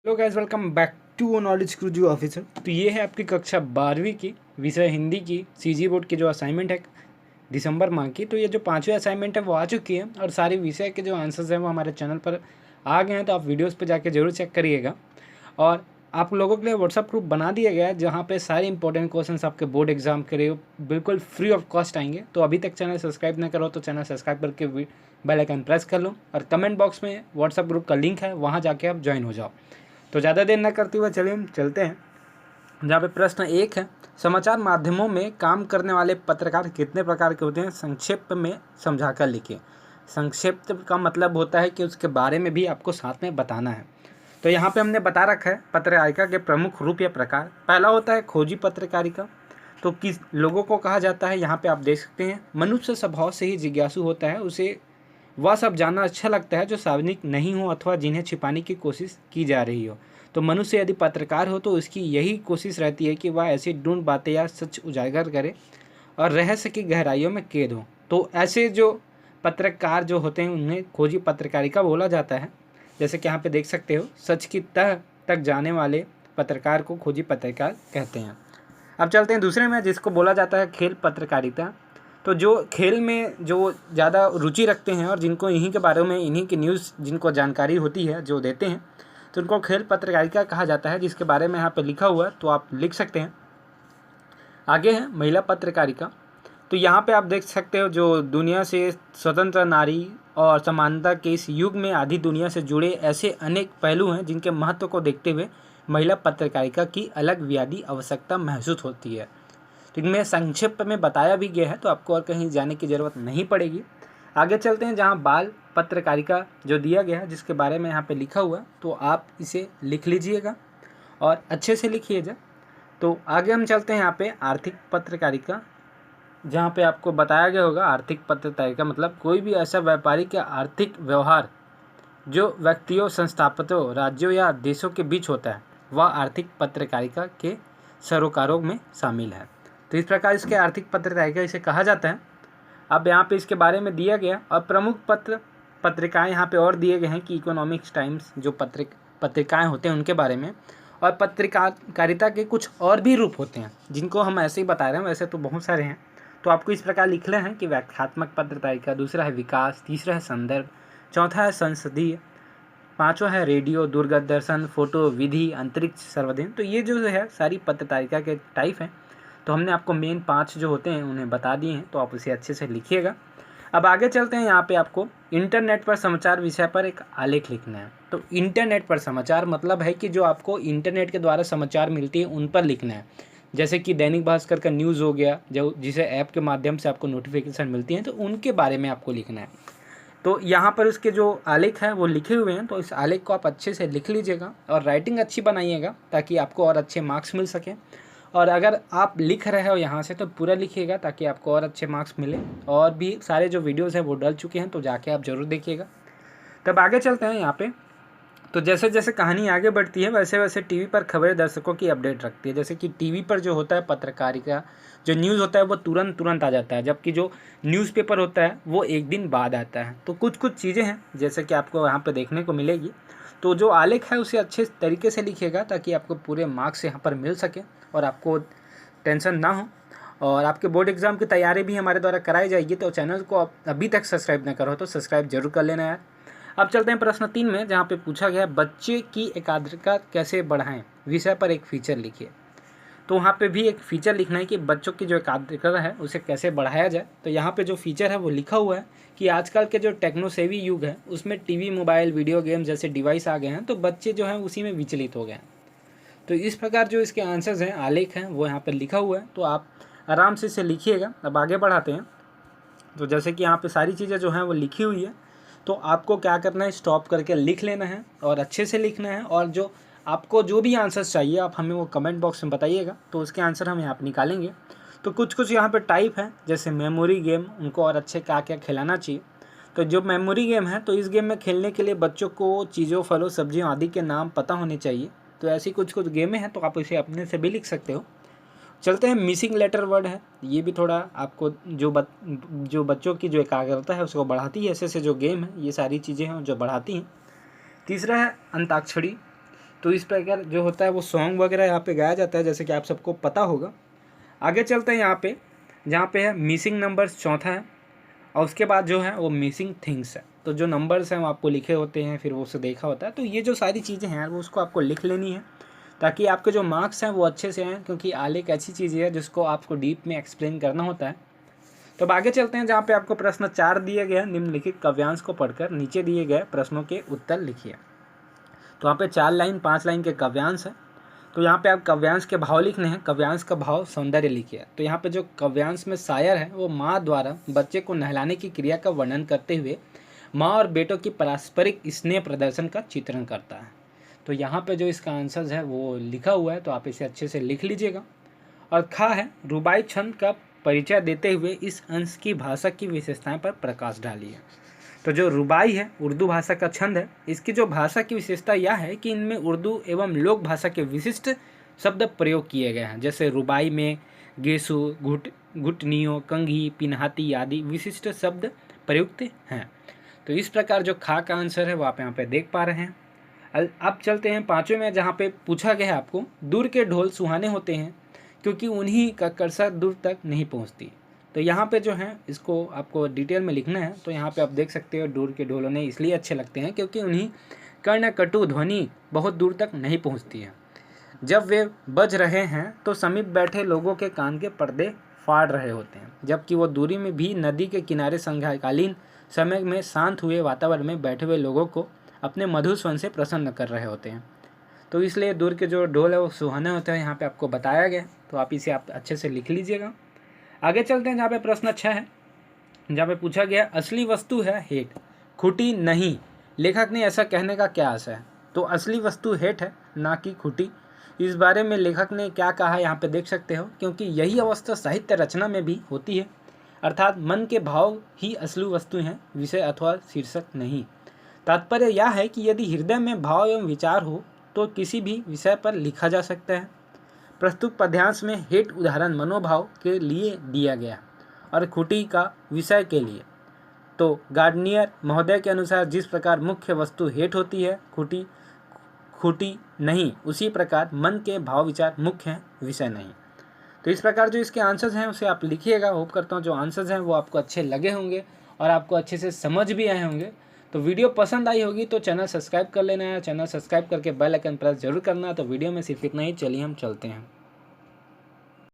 Hello guys, welcome back to knowledge क्रूजू officer. तो ये है आपकी कक्षा 12वीं की विषय हिंदी की सीजी बोर्ड की जो असाइनमेंट है दिसंबर माह की। तो ये जो 5वीं असाइनमेंट है वो आ चुकी है और सारे विषय के जो आंसर्स हैं वो हमारे चैनल पर आ गए हैं। तो आप वीडियोस पे जाके जरूर चेक करिएगा। और आप लोगों के लिए व्हाट्सअप ग्रुप बना दिया गया है जहाँ पे सारे इंपॉर्टेंट क्वेश्चंस आपके बोर्ड एग्जाम के लिए बिल्कुल फ्री ऑफ कॉस्ट आएंगे। तो अभी तक चैनल सब्सक्राइब नहीं करो तो चैनल सब्सक्राइब करके बेल आइकन प्रेस कर लो और कमेंट बॉक्स में व्हाट्सअप ग्रुप का लिंक है, वहाँ जाके आप ज्वाइन हो जाओ। तो ज़्यादा देर न करते हुए चलिए हम चलते हैं जहाँ पे प्रश्न 1 है, समाचार माध्यमों में काम करने वाले पत्रकार कितने प्रकार के होते हैं, संक्षेप में समझाकर लिखिए। संक्षिप्त का मतलब होता है कि उसके बारे में भी आपको साथ में बताना है। तो यहाँ पे हमने बता रखा है पत्रकारिता के प्रमुख रूप या प्रकार। पहला होता है खोजी पत्रकारिता। तो किस लोगों को कहा जाता है, यहाँ पे आप देख सकते हैं, मनुष्य स्वभाव से ही जिज्ञासु होता है, उसे वह सब जानना अच्छा लगता है जो सार्वजनिक नहीं हो अथवा जिन्हें छिपाने की कोशिश की जा रही हो। तो मनुष्य यदि पत्रकार हो तो उसकी यही कोशिश रहती है कि वह ऐसी ढूंढ बातें या सच उजागर करे और रहस्य की गहराइयों में कैद हो। तो ऐसे जो पत्रकार जो होते हैं उन्हें खोजी पत्रकारिता बोला जाता है। जैसे कि यहाँ पे देख सकते हो, सच की तह तक जाने वाले पत्रकार को खोजी पत्रकार कहते हैं। अब चलते हैं दूसरे में, जिसको बोला जाता है खेल पत्रकारिता। तो जो खेल में जो ज़्यादा रुचि रखते हैं और जिनको इन्हीं के बारे में, इन्हीं की न्यूज़ जिनको जानकारी होती है जो देते हैं, तो उनको खेल पत्रकारिता कहा जाता है, जिसके बारे में यहाँ पे लिखा हुआ है तो आप लिख सकते हैं। आगे है महिला पत्रकारिता। तो यहाँ पे आप देख सकते हो, जो दुनिया से स्वतंत्र नारी और समानता के इस युग में आधी दुनिया से जुड़े ऐसे अनेक पहलू हैं जिनके महत्व को देखते हुए महिला पत्रकारिता की अलग व्याधि आवश्यकता महसूस होती है। तो इनमें संक्षिप्त में बताया भी गया है, तो आपको और कहीं जाने की ज़रूरत नहीं पड़ेगी। आगे चलते हैं जहाँ बाल पत्रकारिता जो दिया गया है, जिसके बारे में यहाँ पे लिखा हुआ है, तो आप इसे लिख लीजिएगा और अच्छे से लिखिएगा। तो आगे हम चलते हैं यहाँ पे आर्थिक पत्रकारिता, जहाँ पे आपको बताया गया होगा आर्थिक पत्रकारिता मतलब कोई भी ऐसा व्यापारिक या आर्थिक व्यवहार जो व्यक्तियों, संस्थापकों, राज्यों या देशों के बीच होता है, वह आर्थिक पत्रकारिता के सरोकारों में शामिल है। तो इस प्रकार इसके आर्थिक पत्रकारिता इसे कहा जाता है। अब यहाँ पे इसके बारे में दिया गया और प्रमुख पत्रिकाएं यहाँ पे और दिए गए हैं कि इकोनॉमिक्स टाइम्स जो पत्रिकाएं होते हैं उनके बारे में। और पत्रकारिता के कुछ और भी रूप होते हैं जिनको हम ऐसे ही बता रहे हैं, वैसे तो बहुत सारे हैं। तो आपको इस प्रकार लिखना है कि व्याख्यात्मक पत्रकारिता, दूसरा है विकास, तीसरा है संदर्भ, चौथा है संसदीय, पांचवा है रेडियो, दूरदर्शन, फोटो, विधि, अंतरिक्ष, सर्वधर्म। तो ये जो है सारी पत्रकारिता के टाइप हैं। तो हमने आपको मेन 5 जो होते हैं उन्हें बता दिए हैं, तो आप उसे अच्छे से लिखिएगा। अब आगे चलते हैं, यहाँ पे आपको इंटरनेट पर समाचार विषय पर एक आलेख लिखना है। तो इंटरनेट पर समाचार मतलब है कि जो आपको इंटरनेट के द्वारा समाचार मिलती है उन पर लिखना है। जैसे कि दैनिक भास्कर का न्यूज़ हो गया, जो जिसे ऐप के माध्यम से आपको नोटिफिकेशन मिलती है, तो उनके बारे में आपको लिखना है। तो यहाँ पर उसके जो आलेख है वो लिखे हुए हैं, तो इस आलेख को आप अच्छे से लिख लीजिएगा और राइटिंग अच्छी बनाइएगा ताकि आपको और अच्छे मार्क्स मिल सकें। और अगर आप लिख रहे हो यहाँ से तो पूरा लिखिएगा ताकि आपको और अच्छे मार्क्स मिले। और भी सारे जो वीडियोज़ हैं वो डल चुके हैं, तो जाके आप ज़रूर देखिएगा। तब आगे चलते हैं यहाँ पे। तो जैसे जैसे कहानी आगे बढ़ती है वैसे वैसे टीवी पर खबरें दर्शकों की अपडेट रखती है। जैसे कि टीवी पर जो होता है पत्रकारिता, जो न्यूज़ होता है वो तुरंत आ जाता है, जबकि जो न्यूज़पेपर होता है वो एक दिन बाद आता है। तो कुछ चीज़ें हैं जैसे कि आपको यहाँ पे देखने को मिलेगी। तो जो आलेख है उसे अच्छे तरीके से लिखिएगा ताकि आपको पूरे मार्क्स यहाँ पर मिल सके और आपको टेंशन ना हो। और आपके बोर्ड एग्ज़ाम की तैयारी भी हमारे द्वारा कराई जाएगी। तो चैनल को अभी तक सब्सक्राइब ना करो तो सब्सक्राइब जरूर कर लेना यार। अब चलते हैं प्रश्न 3 में, जहाँ पे पूछा गया बच्चे की एकाग्रता कैसे बढ़ाएं, विषय पर एक फीचर लिखिए। तो वहाँ पे भी एक फीचर लिखना है कि बच्चों की जो एकाग्रता है उसे कैसे बढ़ाया जाए। तो यहाँ पे जो फीचर है वो लिखा हुआ है कि आजकल के जो टेक्नोसेवी युग है उसमें टीवी, मोबाइल, वीडियो गेम जैसे डिवाइस आ गए हैं, तो बच्चे जो हैं उसी में विचलित हो गए हैं। तो इस प्रकार जो इसके आंसर्स हैं, आलेख हैं, वो यहाँ पर लिखा हुआ है, तो आप आराम से इसे लिखिएगा। अब आगे बढ़ाते हैं। तो जैसे कि यहाँ पे सारी चीज़ें जो हैं वो लिखी हुई है, तो आपको क्या करना है, स्टॉप करके लिख लेना है और अच्छे से लिखना है। और जो आपको जो भी आंसर्स चाहिए आप हमें वो कमेंट बॉक्स में बताइएगा, तो उसके आंसर हम यहाँ पर निकालेंगे। तो कुछ यहाँ पे टाइप है, जैसे मेमोरी गेम, उनको और अच्छे क्या क्या खिलाना चाहिए। तो जो मेमोरी गेम है, तो इस गेम में खेलने के लिए बच्चों को चीज़ों, फलों, सब्जियों आदि के नाम पता होने चाहिए। तो ऐसी कुछ गेमें हैं, तो आप इसे अपने से भी लिख सकते हो। चलते हैं, मिसिंग लेटर वर्ड है, ये भी थोड़ा आपको जो बच्चों की जो एकाग्रता है उसको बढ़ाती है। ऐसे जो गेम है ये सारी चीज़ें हैं जो बढ़ाती हैं। तीसरा है अंताक्षरी। तो इस प्रकार जो होता है वो सॉन्ग वगैरह यहाँ पे गाया जाता है, जैसे कि आप सबको पता होगा। आगे चलते हैं यहाँ पे, जहाँ पे है मिसिंग नंबर्स चौथा है, और उसके बाद जो है वो मिसिंग थिंग्स है। तो जो नंबर्स हैं वो आपको लिखे होते हैं, फिर वो उसे देखा होता है। तो ये जो सारी चीज़ें हैं वो उसको आपको लिख लेनी है, ताकि आपके जो मार्क्स हैं वो अच्छे से आएँ, क्योंकि आलेख ऐसी चीज़ है जिसको आपको डीप में एक्सप्लेन करना होता है। तो अब आगे चलते हैं, जहाँ पे आपको प्रश्न 4 दिए गए, निम्नलिखित काव्यांश को पढ़कर नीचे दिए गए प्रश्नों के उत्तर लिखिए। तो यहाँ पे 4 लाइन 5 लाइन के काव्यांश है। तो यहाँ पे आप काव्यांश के भाव लिखने हैं। काव्यांश का भाव सौंदर्य लिखिए। तो यहाँ पे जो काव्यांश में शायर है वो माँ द्वारा बच्चे को नहलाने की क्रिया का वर्णन करते हुए माँ और बेटों की पारस्परिक स्नेह प्रदर्शन का चित्रण करता है। तो यहाँ पे जो इसका आंसर है वो लिखा हुआ है, तो आप इसे अच्छे से लिख लीजिएगा। और खा है, रुबाई छंद का परिचय देते हुए इस अंश की भाषा की विशेषताएं पर प्रकाश डालिए। तो जो रुबाई है उर्दू भाषा का छंद है, इसकी जो भाषा की विशेषता यह है कि इनमें उर्दू एवं लोक भाषा के विशिष्ट शब्द प्रयोग किए गए हैं। जैसे रुबाई में गेसु, घुटनियों, कंघी, पिन्हाती आदि विशिष्ट शब्द प्रयुक्त हैं। तो इस प्रकार जो खा का आंसर है वो आप यहाँ पे देख पा रहे हैं। अब चलते हैं पाँचवें में, जहाँ पे पूछा गया है आपको, दूर के ढोल सुहाने होते हैं क्योंकि उन्हीं का कर्सर दूर तक नहीं पहुँचती। तो यहाँ पे जो है इसको आपको डिटेल में लिखना है। तो यहाँ पे आप देख सकते हो, दूर के ढोल उन्हें इसलिए अच्छे लगते हैं क्योंकि उन्हीं कर्णकटु ध्वनि बहुत दूर तक नहीं पहुँचती है। जब वे बज रहे हैं तो समीप बैठे लोगों के कान के पर्दे फाड़ रहे होते हैं, जबकि वो दूरी में भी नदी के किनारे संध्याकालीन समय में शांत हुए वातावरण में बैठे हुए लोगों को अपने मधुर स्वर से प्रसन्न कर रहे होते हैं। तो इसलिए दूर के जो ढोल है वो सुहाने होते हैं, यहाँ पे आपको बताया गया। तो आप इसे आप अच्छे से लिख लीजिएगा। आगे चलते हैं, जहाँ पे प्रश्न अच्छा है, जहाँ पे पूछा गया असली वस्तु है हेठ, खुटी नहीं, लेखक ने ऐसा कहने का क्या आशय है। तो असली वस्तु हेठ है, ना कि खुटी। इस बारे में लेखक ने क्या कहा यहाँ पे देख सकते हो, क्योंकि यही अवस्था साहित्य रचना में भी होती है, अर्थात मन के भाव ही असली वस्तु हैं, विषय अथवा शीर्षक नहीं। तात्पर्य यह है कि यदि हृदय में भाव एवं विचार हो तो किसी भी विषय पर लिखा जा सकता है। प्रस्तुत पद्यांश में हेठ उदाहरण मनोभाव के लिए दिया गया और खुटी का विषय के लिए। तो गार्डनियर महोदय के अनुसार जिस प्रकार मुख्य वस्तु हेठ होती है, खुटी नहीं, उसी प्रकार मन के भाव विचार मुख्य हैं, विषय नहीं। तो इस प्रकार जो इसके आंसर्स हैं उसे आप लिखिएगा। होप करता हूँ जो आंसर्स हैं वो आपको अच्छे लगे होंगे और आपको अच्छे से समझ भी आए होंगे। तो वीडियो पसंद आई होगी तो चैनल सब्सक्राइब कर लेना है। चैनल सब्सक्राइब करके बेल आइकन प्रेस जरूर करना। तो वीडियो में सिर्फ इतना ही, चलिए हम चलते हैं।